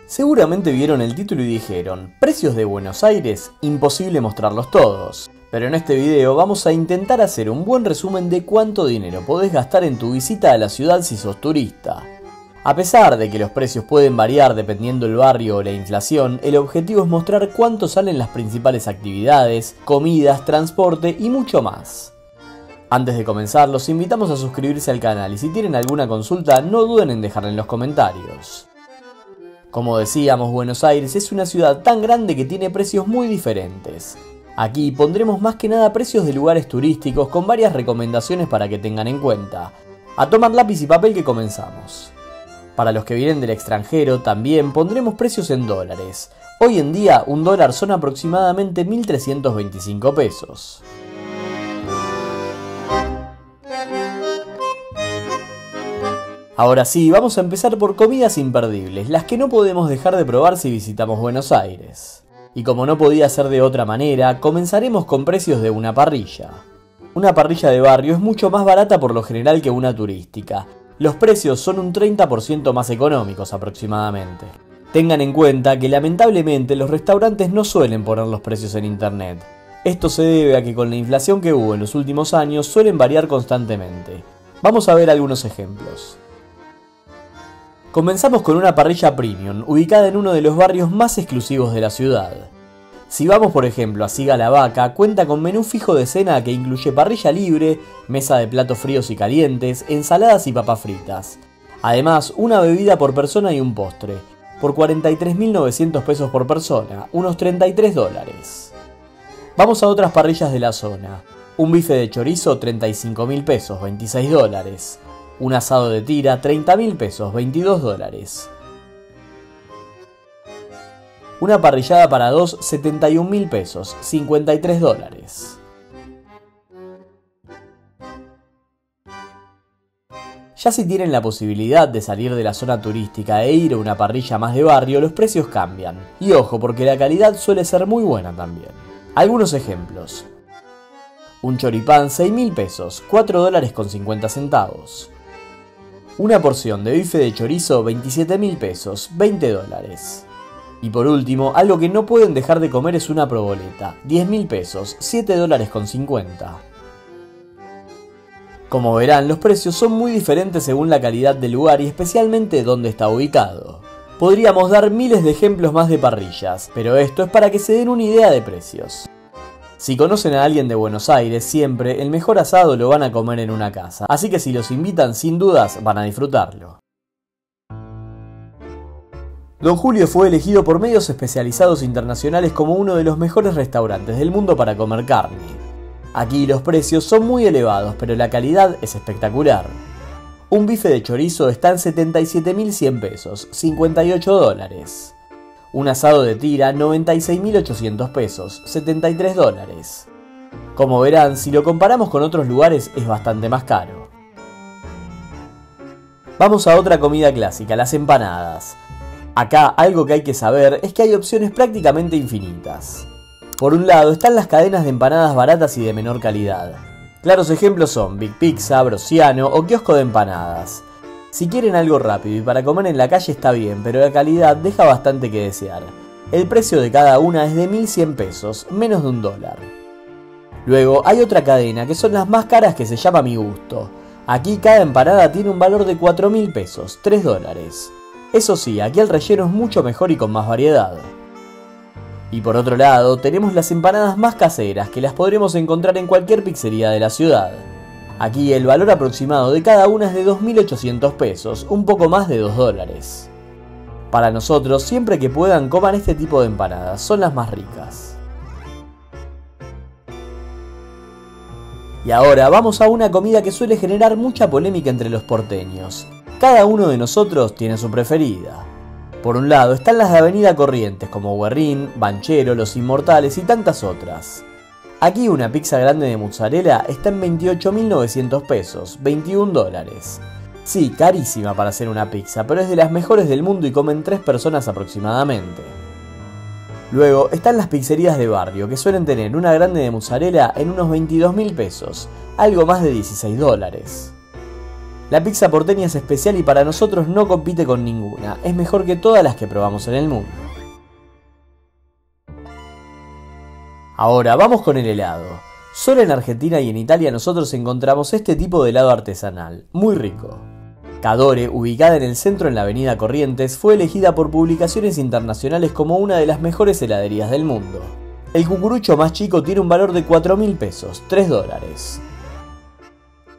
Seguramente vieron el título y dijeron, precios de Buenos Aires, imposible mostrarlos todos. Pero en este video vamos a intentar hacer un buen resumen de cuánto dinero podés gastar en tu visita a la ciudad si sos turista. A pesar de que los precios pueden variar dependiendo del barrio o la inflación, el objetivo es mostrar cuánto salen las principales actividades, comidas, transporte y mucho más. Antes de comenzar, los invitamos a suscribirse al canal y si tienen alguna consulta no duden en dejarla en los comentarios. Como decíamos, Buenos Aires es una ciudad tan grande que tiene precios muy diferentes. Aquí pondremos más que nada precios de lugares turísticos con varias recomendaciones para que tengan en cuenta. A tomar lápiz y papel que comenzamos. Para los que vienen del extranjero también pondremos precios en dólares. Hoy en día un dólar son aproximadamente 1.325 pesos. Ahora sí, vamos a empezar por comidas imperdibles, las que no podemos dejar de probar si visitamos Buenos Aires. Y como no podía ser de otra manera, comenzaremos con precios de una parrilla. Una parrilla de barrio es mucho más barata por lo general que una turística. Los precios son un 30% más económicos aproximadamente. Tengan en cuenta que lamentablemente los restaurantes no suelen poner los precios en internet. Esto se debe a que con la inflación que hubo en los últimos años suelen variar constantemente. Vamos a ver algunos ejemplos. Comenzamos con una parrilla premium, ubicada en uno de los barrios más exclusivos de la ciudad. Si vamos por ejemplo a Siga la Vaca, cuenta con menú fijo de cena que incluye parrilla libre, mesa de platos fríos y calientes, ensaladas y papas fritas. Además, una bebida por persona y un postre, por 43.900 pesos por persona, unos 33 dólares. Vamos a otras parrillas de la zona. Un bife de chorizo, 35.000 pesos, 26 dólares. Un asado de tira, 30.000 pesos, 22 dólares. Una parrillada para dos, 71.000 pesos, 53 dólares. Ya si tienen la posibilidad de salir de la zona turística e ir a una parrilla más de barrio, los precios cambian. Y ojo, porque la calidad suele ser muy buena también. Algunos ejemplos. Un choripán, 6.000 pesos, 4 dólares con 50 centavos. Una porción de bife de chorizo, 27.000 pesos, 20 dólares. Y por último, algo que no pueden dejar de comer es una proboleta, 10.000 pesos, 7 dólares con 50. Como verán, los precios son muy diferentes según la calidad del lugar y especialmente dónde está ubicado. Podríamos dar miles de ejemplos más de parrillas, pero esto es para que se den una idea de precios. Si conocen a alguien de Buenos Aires, siempre el mejor asado lo van a comer en una casa, así que si los invitan sin dudas van a disfrutarlo. Don Julio fue elegido por medios especializados internacionales como uno de los mejores restaurantes del mundo para comer carne. Aquí los precios son muy elevados, pero la calidad es espectacular. Un bife de chorizo está en 77.100 pesos, 58 dólares. Un asado de tira, 96.800 pesos, 73 dólares. Como verán, si lo comparamos con otros lugares es bastante más caro. Vamos a otra comida clásica, las empanadas. Acá algo que hay que saber es que hay opciones prácticamente infinitas. Por un lado están las cadenas de empanadas baratas y de menor calidad. Claros ejemplos son Big Pizza, Brociano o Kiosco de Empanadas. Si quieren algo rápido y para comer en la calle está bien, pero la calidad deja bastante que desear. El precio de cada una es de 1.100 pesos, menos de $1. Luego hay otra cadena que son las más caras que se llama Mi Gusto. Aquí cada empanada tiene un valor de 4.000 pesos, 3 dólares. Eso sí, aquí el relleno es mucho mejor y con más variedad. Y por otro lado, tenemos las empanadas más caseras que las podremos encontrar en cualquier pizzería de la ciudad. Aquí el valor aproximado de cada una es de 2.800 pesos, un poco más de 2 dólares. Para nosotros, siempre que puedan coman este tipo de empanadas, son las más ricas. Y ahora vamos a una comida que suele generar mucha polémica entre los porteños. Cada uno de nosotros tiene su preferida. Por un lado están las de Avenida Corrientes como Guerrín, Banchero, Los Inmortales y tantas otras. Aquí una pizza grande de mozzarella está en 28.900 pesos, 21 dólares. Sí, carísima para hacer una pizza, pero es de las mejores del mundo y comen 3 personas aproximadamente. Luego están las pizzerías de barrio, que suelen tener una grande de mozzarella en unos 22.000 pesos, algo más de 16 dólares. La pizza porteña es especial y para nosotros no compite con ninguna, es mejor que todas las que probamos en el mundo. Ahora vamos con el helado. Solo en Argentina y en Italia nosotros encontramos este tipo de helado artesanal, muy rico. Cadore, ubicada en el centro en la avenida Corrientes, fue elegida por publicaciones internacionales como una de las mejores heladerías del mundo. El cucurucho más chico tiene un valor de 4.000 pesos, $3.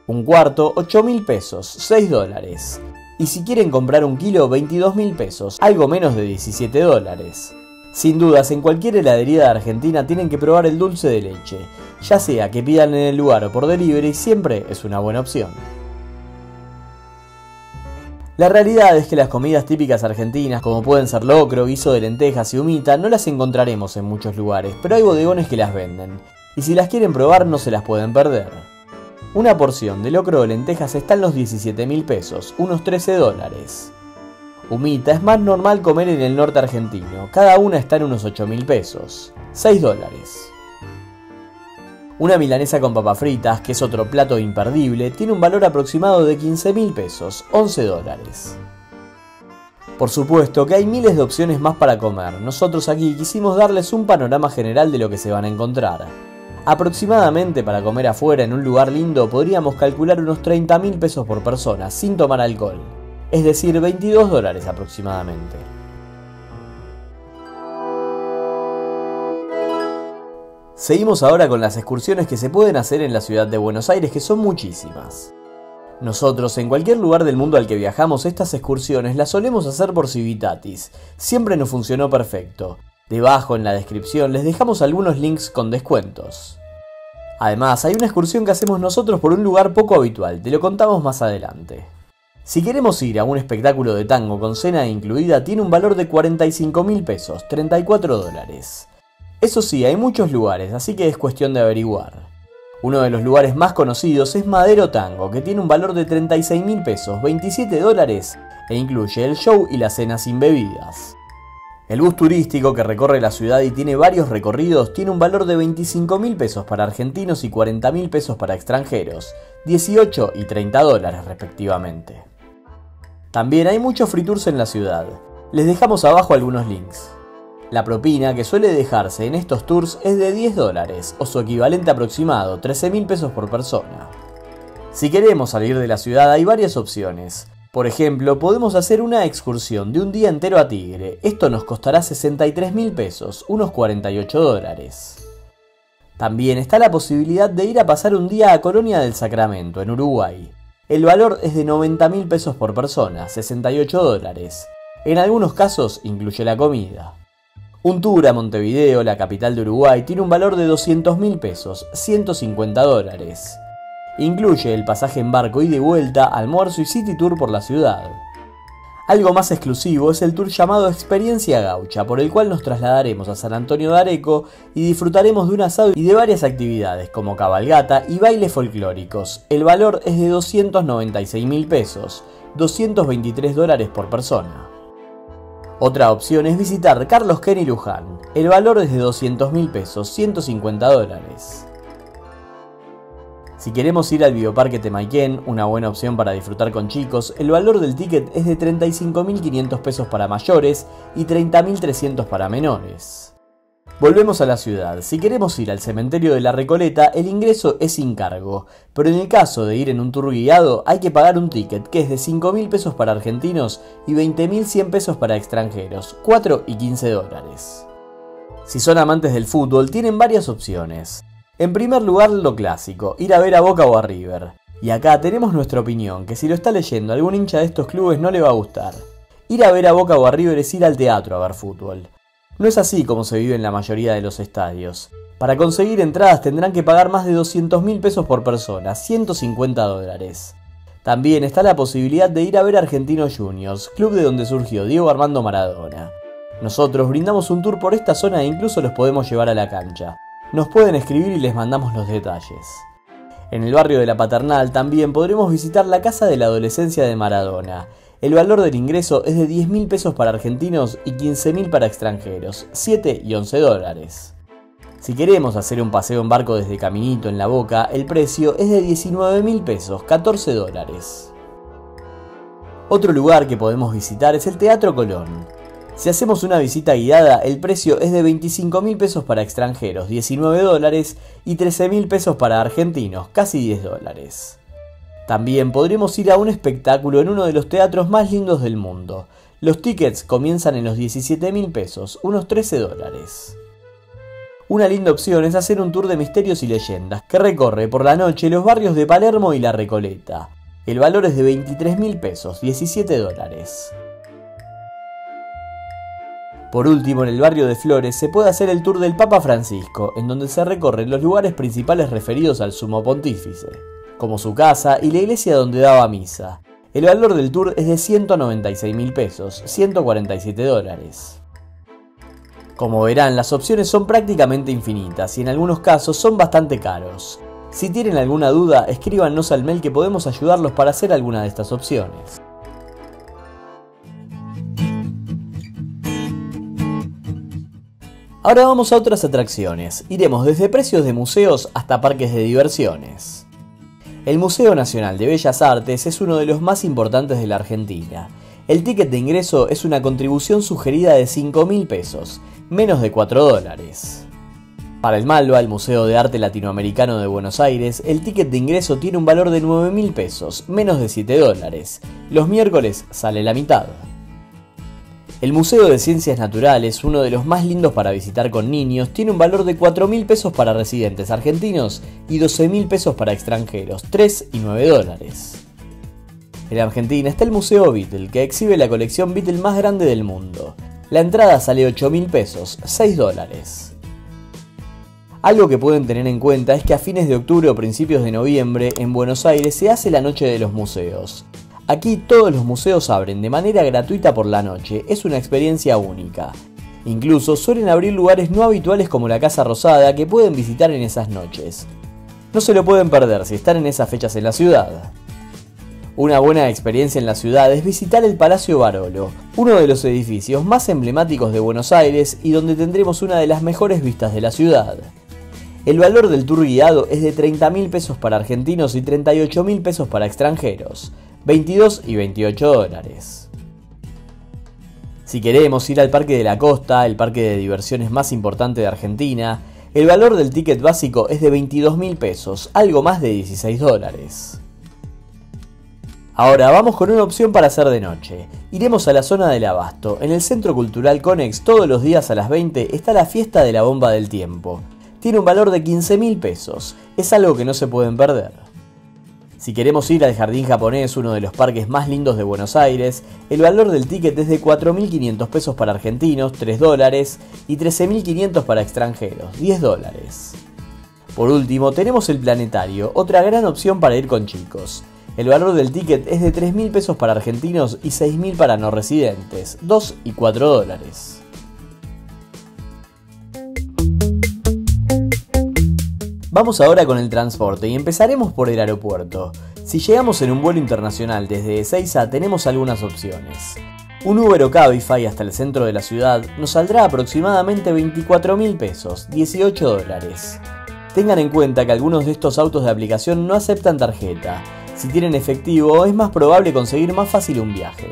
Un cuarto, 8.000 pesos, $6. Y si quieren comprar un kilo, 22.000 pesos, algo menos de $17. Sin dudas, en cualquier heladería de Argentina tienen que probar el dulce de leche, ya sea que pidan en el lugar o por delivery, siempre es una buena opción. La realidad es que las comidas típicas argentinas, como pueden ser locro, guiso de lentejas y humita, no las encontraremos en muchos lugares, pero hay bodegones que las venden, y si las quieren probar no se las pueden perder. Una porción de locro de lentejas está en los 17.000 pesos, unos $13. Humita es más normal comer en el norte argentino, cada una está en unos 8.000 pesos, $6. Una milanesa con papas fritas, que es otro plato imperdible, tiene un valor aproximado de 15.000 pesos, $11. Por supuesto que hay miles de opciones más para comer, nosotros aquí quisimos darles un panorama general de lo que se van a encontrar. Aproximadamente para comer afuera en un lugar lindo podríamos calcular unos 30.000 pesos por persona, sin tomar alcohol, es decir, $22 aproximadamente. Seguimos ahora con las excursiones que se pueden hacer en la ciudad de Buenos Aires, que son muchísimas. Nosotros, en cualquier lugar del mundo al que viajamos, estas excursiones las solemos hacer por Civitatis. Siempre nos funcionó perfecto. Debajo en la descripción les dejamos algunos links con descuentos. Además, hay una excursión que hacemos nosotros por un lugar poco habitual, te lo contamos más adelante. Si queremos ir a un espectáculo de tango con cena incluida, tiene un valor de 45.000 pesos, $34. Eso sí, hay muchos lugares, así que es cuestión de averiguar. Uno de los lugares más conocidos es Madero Tango, que tiene un valor de 36.000 pesos, $27, e incluye el show y la cena sin bebidas. El bus turístico que recorre la ciudad y tiene varios recorridos tiene un valor de 25.000 pesos para argentinos y 40.000 pesos para extranjeros, $18 y $30 respectivamente. También hay muchos free tours en la ciudad. Les dejamos abajo algunos links. La propina que suele dejarse en estos tours es de $10 o su equivalente aproximado, 13.000 pesos por persona. Si queremos salir de la ciudad hay varias opciones. Por ejemplo, podemos hacer una excursión de un día entero a Tigre. Esto nos costará 63.000 pesos, unos $48. También está la posibilidad de ir a pasar un día a Colonia del Sacramento, en Uruguay. El valor es de 90.000 pesos por persona, $68. En algunos casos incluye la comida. Un tour a Montevideo, la capital de Uruguay, tiene un valor de 200.000 pesos, $150. Incluye el pasaje en barco ida y vuelta, almuerzo y city tour por la ciudad. Algo más exclusivo es el tour llamado Experiencia Gaucha, por el cual nos trasladaremos a San Antonio de Areco y disfrutaremos de un asado y de varias actividades como cabalgata y bailes folclóricos. El valor es de 296.000 pesos, $223 por persona. Otra opción es visitar Carlos Ken y Luján. El valor es de 200.000 pesos, $150. Si queremos ir al Bioparque Temayquén, una buena opción para disfrutar con chicos, el valor del ticket es de 35.500 pesos para mayores y 30.300 para menores. Volvemos a la ciudad. Si queremos ir al cementerio de la Recoleta, el ingreso es sin cargo, pero en el caso de ir en un tour guiado hay que pagar un ticket que es de 5.000 pesos para argentinos y 20.100 pesos para extranjeros, $4 y $15. Si son amantes del fútbol, tienen varias opciones. En primer lugar, lo clásico, ir a ver a Boca o a River. Y acá tenemos nuestra opinión, que si lo está leyendo algún hincha de estos clubes no le va a gustar. Ir a ver a Boca o a River es ir al teatro a ver fútbol. No es así como se vive en la mayoría de los estadios. Para conseguir entradas tendrán que pagar más de 200.000 pesos por persona, $150. También está la posibilidad de ir a ver a Argentinos Juniors, club de donde surgió Diego Armando Maradona. Nosotros brindamos un tour por esta zona e incluso los podemos llevar a la cancha. Nos pueden escribir y les mandamos los detalles. En el barrio de La Paternal también podremos visitar la Casa de la Adolescencia de Maradona. El valor del ingreso es de 10.000 pesos para argentinos y 15.000 para extranjeros, $7 y $11. Si queremos hacer un paseo en barco desde Caminito en La Boca, el precio es de 19.000 pesos, $14. Otro lugar que podemos visitar es el Teatro Colón. Si hacemos una visita guiada, el precio es de 25.000 pesos para extranjeros, 19 dólares, y 13.000 pesos para argentinos, casi 10 dólares. También podremos ir a un espectáculo en uno de los teatros más lindos del mundo. Los tickets comienzan en los 17.000 pesos, unos 13 dólares. Una linda opción es hacer un tour de misterios y leyendas, que recorre por la noche los barrios de Palermo y La Recoleta. El valor es de 23.000 pesos, 17 dólares. Por último, en el barrio de Flores se puede hacer el tour del Papa Francisco, en donde se recorren los lugares principales referidos al Sumo Pontífice, como su casa y la iglesia donde daba misa. El valor del tour es de 196.000 pesos, 147 dólares. Como verán, las opciones son prácticamente infinitas y en algunos casos son bastante caros. Si tienen alguna duda, escríbanos al mail que podemos ayudarlos para hacer alguna de estas opciones. Ahora vamos a otras atracciones. Iremos desde precios de museos hasta parques de diversiones. El Museo Nacional de Bellas Artes es uno de los más importantes de la Argentina. El ticket de ingreso es una contribución sugerida de 5.000 pesos, menos de 4 dólares. Para el Malva, el Museo de Arte Latinoamericano de Buenos Aires, el ticket de ingreso tiene un valor de 9.000 pesos, menos de 7 dólares. Los miércoles sale la mitad. El Museo de Ciencias Naturales, uno de los más lindos para visitar con niños, tiene un valor de 4.000 pesos para residentes argentinos y 12.000 pesos para extranjeros, 3 y 9 dólares. En Argentina está el Museo Beatle, que exhibe la colección Beatle más grande del mundo. La entrada sale 8.000 pesos, 6 dólares. Algo que pueden tener en cuenta es que a fines de octubre o principios de noviembre en Buenos Aires se hace la Noche de los Museos. Aquí todos los museos abren de manera gratuita por la noche, es una experiencia única. Incluso suelen abrir lugares no habituales como la Casa Rosada que pueden visitar en esas noches. No se lo pueden perder si están en esas fechas en la ciudad. Una buena experiencia en la ciudad es visitar el Palacio Barolo, uno de los edificios más emblemáticos de Buenos Aires y donde tendremos una de las mejores vistas de la ciudad. El valor del tour guiado es de 30.000 pesos para argentinos y 38.000 pesos para extranjeros, 22 y 28 dólares. Si queremos ir al Parque de la Costa, el parque de diversiones más importante de Argentina, el valor del ticket básico es de 22.000 pesos, algo más de 16 dólares. Ahora vamos con una opción para hacer de noche. Iremos a la zona del Abasto. En el Centro Cultural Conex todos los días a las 20 está la fiesta de la bomba del tiempo. Tiene un valor de 15.000 pesos, es algo que no se pueden perder. Si queremos ir al Jardín Japonés, uno de los parques más lindos de Buenos Aires, el valor del ticket es de 4.500 pesos para argentinos, 3 dólares, y 13.500 para extranjeros, 10 dólares. Por último, tenemos el Planetario, otra gran opción para ir con chicos. El valor del ticket es de 3.000 pesos para argentinos y 6.000 para no residentes, 2 y 4 dólares. Vamos ahora con el transporte y empezaremos por el aeropuerto. Si llegamos en un vuelo internacional desde Ezeiza tenemos algunas opciones. Un Uber o Cabify hasta el centro de la ciudad nos saldrá aproximadamente 24.000 pesos, 18 dólares. Tengan en cuenta que algunos de estos autos de aplicación no aceptan tarjeta. Si tienen efectivo es más probable conseguir más fácil un viaje.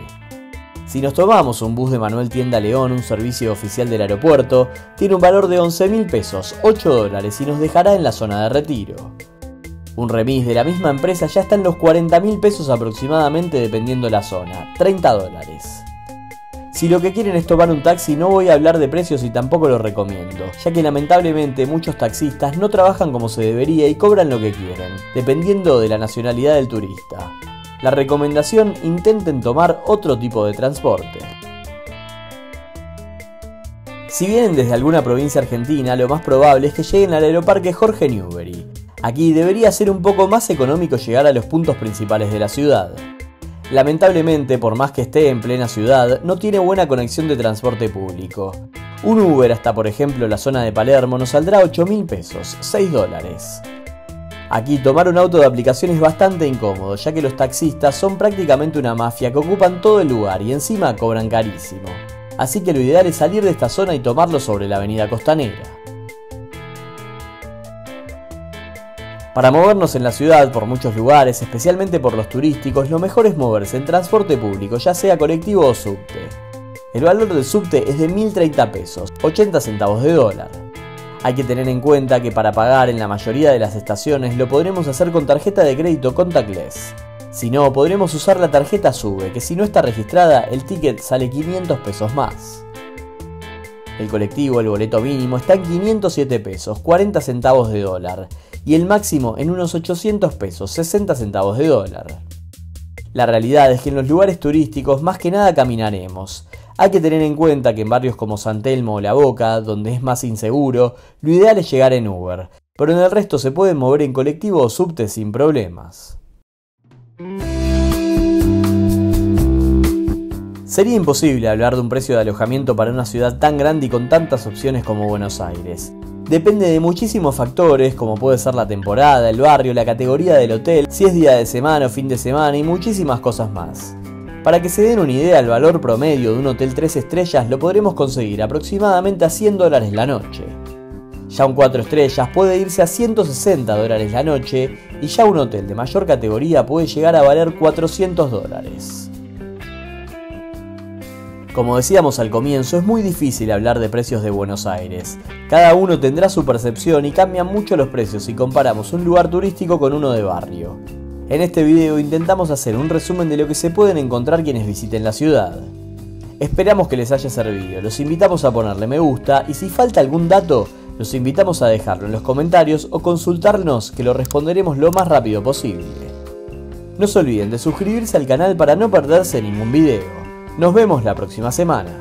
Si nos tomamos un bus de Manuel Tienda León, un servicio oficial del aeropuerto, tiene un valor de 11.000 pesos, 8 dólares y nos dejará en la zona de retiro. Un remis de la misma empresa ya está en los 40.000 pesos aproximadamente dependiendo la zona, 30 dólares. Si lo que quieren es tomar un taxi no voy a hablar de precios y tampoco lo recomiendo, ya que lamentablemente muchos taxistas no trabajan como se debería y cobran lo que quieren, dependiendo de la nacionalidad del turista. La recomendación: intenten tomar otro tipo de transporte. Si vienen desde alguna provincia argentina, lo más probable es que lleguen al Aeroparque Jorge Newbery. Aquí debería ser un poco más económico llegar a los puntos principales de la ciudad. Lamentablemente, por más que esté en plena ciudad, no tiene buena conexión de transporte público. Un Uber hasta por ejemplo la zona de Palermo nos saldrá 8.000 pesos, 6 dólares. Aquí tomar un auto de aplicación es bastante incómodo, ya que los taxistas son prácticamente una mafia que ocupan todo el lugar y encima cobran carísimo. Así que lo ideal es salir de esta zona y tomarlo sobre la avenida Costanera. Para movernos en la ciudad por muchos lugares, especialmente por los turísticos, lo mejor es moverse en transporte público, ya sea colectivo o subte. El valor del subte es de 1030 pesos, 80 centavos de dólar. Hay que tener en cuenta que para pagar en la mayoría de las estaciones lo podremos hacer con tarjeta de crédito contactless. Si no, podremos usar la tarjeta SUBE, que si no está registrada, el ticket sale 500 pesos más. El colectivo, el boleto mínimo, está en 507 pesos, 40 centavos de dólar, y el máximo en unos 800 pesos, 60 centavos de dólar. La realidad es que en los lugares turísticos más que nada caminaremos. Hay que tener en cuenta que en barrios como San Telmo o La Boca, donde es más inseguro, lo ideal es llegar en Uber, pero en el resto se pueden mover en colectivo o subte sin problemas. Sería imposible hablar de un precio de alojamiento para una ciudad tan grande y con tantas opciones como Buenos Aires. Depende de muchísimos factores, como puede ser la temporada, el barrio, la categoría del hotel, si es día de semana o fin de semana y muchísimas cosas más. Para que se den una idea, el valor promedio de un hotel 3 estrellas lo podremos conseguir aproximadamente a $100 la noche. Ya un 4 estrellas puede irse a $160 la noche y ya un hotel de mayor categoría puede llegar a valer $400. Como decíamos al comienzo, es muy difícil hablar de precios de Buenos Aires. Cada uno tendrá su percepción y cambian mucho los precios si comparamos un lugar turístico con uno de barrio. En este video intentamos hacer un resumen de lo que se pueden encontrar quienes visiten la ciudad. Esperamos que les haya servido, los invitamos a ponerle me gusta y si falta algún dato, los invitamos a dejarlo en los comentarios o consultarnos que lo responderemos lo más rápido posible. No se olviden de suscribirse al canal para no perderse ningún video. Nos vemos la próxima semana.